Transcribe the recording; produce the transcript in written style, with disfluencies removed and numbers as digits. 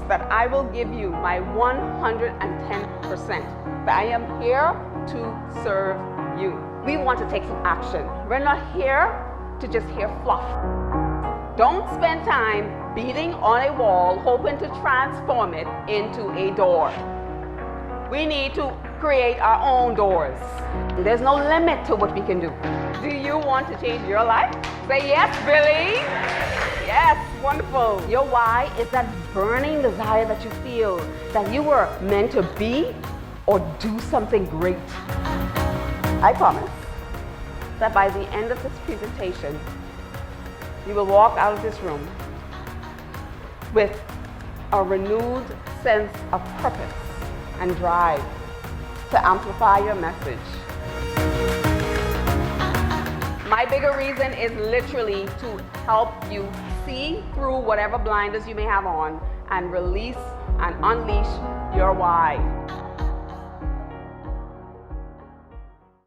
that I will give you my 110%. But I am here to serve you. We want to take some action. We're not here to just hear fluff. Don't spend time beating on a wall hoping to transform it into a door. We need to create our own doors. There's no limit to what we can do. Do you want to change your life? Say yes, Billy. Yes, wonderful. Your why is that burning desire that you feel that you were meant to be or do something great. I promise that by the end of this presentation, you will walk out of this room with a renewed sense of purpose and drive to amplify your message. My bigger reason is literally to help you see through whatever blinders you may have on and release and unleash your why.